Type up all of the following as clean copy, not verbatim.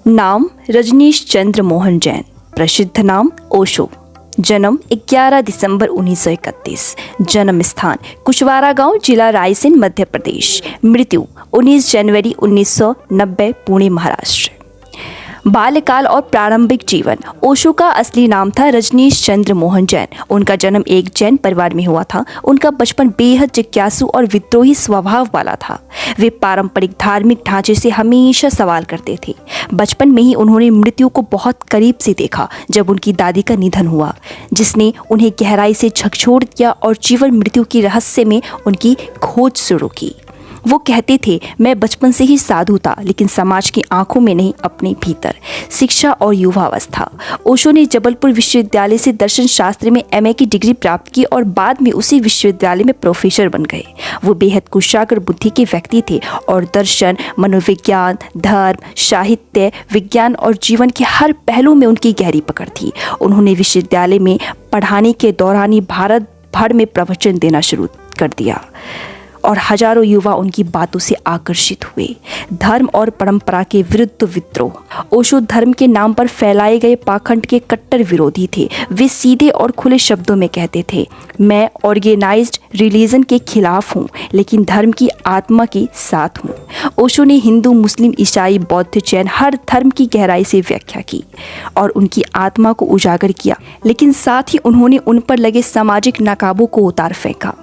नाम रजनीश चंद्र मोहन जैन, प्रसिद्ध नाम ओशो। जन्म 11 दिसंबर 1931। जन्म स्थान कुशवारा गांव, जिला रायसेन, मध्य प्रदेश। मृत्यु 19 जनवरी 1990, पुणे, महाराष्ट्र। बाल्यकाल और प्रारंभिक जीवन। ओशो का असली नाम था रजनीश चंद्र मोहन जैन। उनका जन्म एक जैन परिवार में हुआ था। उनका बचपन बेहद जिज्ञासु और विद्रोही स्वभाव वाला था। वे पारंपरिक धार्मिक ढांचे से हमेशा सवाल करते थे। बचपन में ही उन्होंने मृत्यु को बहुत करीब से देखा जब उनकी दादी का निधन हुआ, जिसने उन्हें गहराई से झकझोर दिया और जीवन मृत्यु की रहस्य में उनकी खोज शुरू की। वो कहते थे, मैं बचपन से ही साधु था, लेकिन समाज की आंखों में नहीं, अपने भीतर। शिक्षा और युवावस्था। ओशो ने जबलपुर विश्वविद्यालय से दर्शन शास्त्र में एमए की डिग्री प्राप्त की और बाद में उसी विश्वविद्यालय में प्रोफेसर बन गए। वो बेहद कुशाग्र बुद्धि के व्यक्ति थे और दर्शन, मनोविज्ञान, धर्म, साहित्य, विज्ञान और जीवन के हर पहलू में उनकी गहरी पकड़ थी। उन्होंने विश्वविद्यालय में पढ़ाने के दौरान ही भारत भर में प्रवचन देना शुरू कर दिया और हजारों युवा उनकी बातों से आकर्षित हुए। धर्म और परंपरा के विरुद्ध विद्रोह। ओशो धर्म के नाम पर फैलाए गए पाखंड के कट्टर विरोधी थे। वे सीधे और खुले शब्दों में कहते थे, मैं ऑर्गेनाइज्ड रिलीजन के खिलाफ हूँ, लेकिन धर्म की आत्मा के साथ हूँ। ओशो ने हिंदू, मुस्लिम, ईसाई, बौद्ध, जैन हर धर्म की गहराई से व्याख्या की और उनकी आत्मा को उजागर किया, लेकिन साथ ही उन्होंने उन पर लगे सामाजिक नकाबों को उतार फेंका।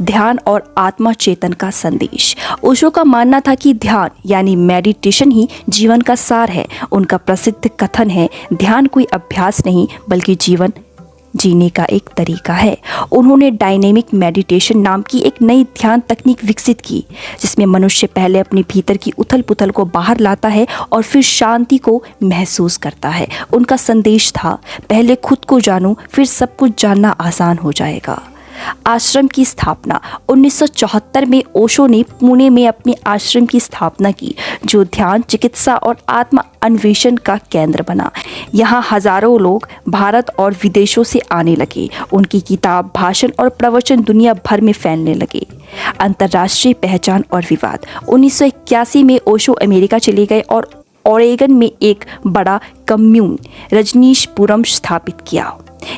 ध्यान और आत्मा चेतन का संदेश। ओशो का मानना था कि ध्यान यानी मेडिटेशन ही जीवन का सार है। उनका प्रसिद्ध कथन है, ध्यान कोई अभ्यास नहीं बल्कि जीवन जीने का एक तरीका है। उन्होंने डायनेमिक मेडिटेशन नाम की एक नई ध्यान तकनीक विकसित की, जिसमें मनुष्य पहले अपने भीतर की उथल पुथल को बाहर लाता है और फिर शांति को महसूस करता है। उनका संदेश था, पहले खुद को जानो, फिर सब कुछ जानना आसान हो जाएगा। आश्रम की स्थापना। 1974 में ओशो ने पुणे में अपने आश्रम की स्थापना की, जो ध्यान, चिकित्सा और आत्मा अन्वेषण का केंद्र बना। यहाँ हजारों लोग भारत और विदेशों से आने लगे। उनकी किताब, भाषण और प्रवचन दुनिया भर में फैलने लगे। अंतर्राष्ट्रीय पहचान और विवाद। 1981 में ओशो अमेरिका चले गए और ओरेगन में एक बड़ा कम्यून, रजनीशपुरम, स्थापित किया।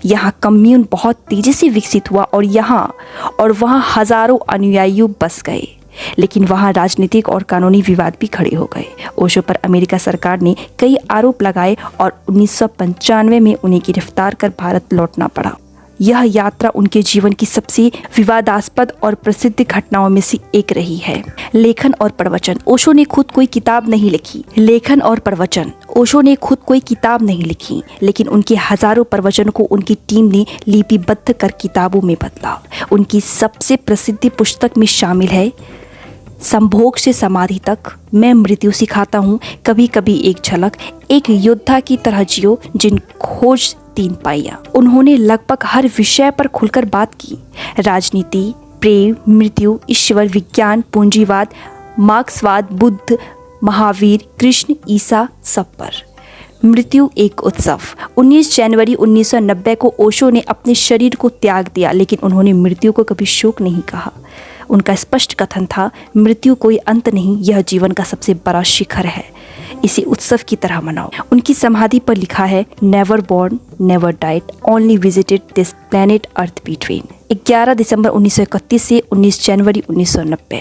यहाँ कम्यून बहुत तेजी से विकसित हुआ और वहाँ हजारों अनुयायी बस गए, लेकिन वहाँ राजनीतिक और कानूनी विवाद भी खड़े हो गए। ओशो पर अमेरिका सरकार ने कई आरोप लगाए और 1995 में उन्हें गिरफ्तार कर भारत लौटना पड़ा। यह यात्रा उनके जीवन की सबसे विवादास्पद और प्रसिद्ध घटनाओं में से एक रही है। लेखन और प्रवचन। ओशो ने खुद कोई किताब नहीं लिखी। लेखन और प्रवचन। ओशो ने खुद कोई किताब नहीं लिखी, लेकिन उनके हजारों प्रवचनों को उनकी टीम ने लिपिबद्ध कर किताबों में बदला। उनकी सबसे प्रसिद्ध पुस्तक में शामिल है संभोग से समाधि तक, मैं मृत्यु सिखाता हूँ, कभी कभी एक झलक, एक योद्धा की तरह जियो, जिन खोज 3 पाइयां। उन्होंने लगभग हर विषय पर खुलकर बात की। राजनीति, प्रेम, मृत्यु, ईश्वर, विज्ञान, पूंजीवाद, मार्क्सवाद, बुद्ध, महावीर, कृष्ण, ईसा, सब पर। मृत्यु एक उत्सव। 19 जनवरी 1990 को ओशो ने अपने शरीर को त्याग दिया, लेकिन उन्होंने मृत्यु को कभी शोक नहीं कहा। उनका स्पष्ट कथन था, मृत्यु कोई अंत नहीं, यह जीवन का सबसे बड़ा शिखर है, इसे उत्सव की तरह मनाओ। उनकी समाधि पर लिखा है, never born, never died, only visited this planet earth between. 11 दिसंबर 1931 से 19 जनवरी 1990।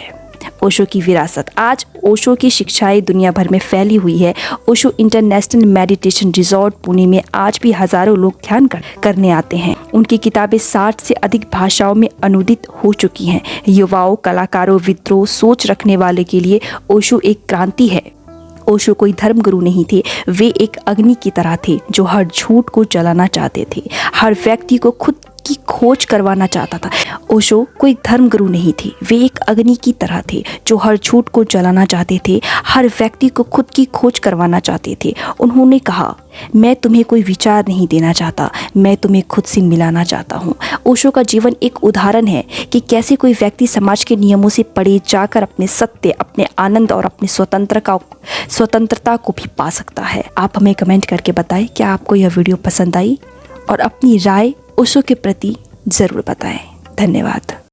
ओशो की विरासत। आज ओशो की शिक्षाएं दुनिया भर में फैली हुई है। Osho international meditation resort Pune में आज भी हजारों लोग ध्यान करने आते हैं। उनकी किताबें 60 से अधिक भाषाओं में अनुदित हो चुकी हैं। युवाओं, कलाकारों, विद्रोह सोच रखने वाले के लिए ओशो एक क्रांति है। ओशो कोई धर्मगुरु नहीं थे, वे एक अग्नि की तरह थे जो हर झूठ को जलाना चाहते थे, हर व्यक्ति को खुद की खोज करवाना चाहता था। ओशो कोई धर्मगुरु नहीं थे, वे एक अग्नि की तरह थे जो हर झूठ को जलाना चाहते थे, हर व्यक्ति को खुद की खोज करवाना चाहते थे। उन्होंने कहा, मैं तुम्हें कोई विचार नहीं देना चाहता, मैं तुम्हें खुद से मिलाना चाहता हूँ। ओशो का जीवन एक उदाहरण है कि कैसे कोई व्यक्ति समाज के नियमों से परे जाकर अपने सत्य, अपने आनंद और अपनी स्वतंत्रता को भी पा सकता है। आप हमें कमेंट करके बताएं क्या आपको यह वीडियो पसंद आई, और अपनी राय ओशो के प्रति ज़रूर बताएं। धन्यवाद।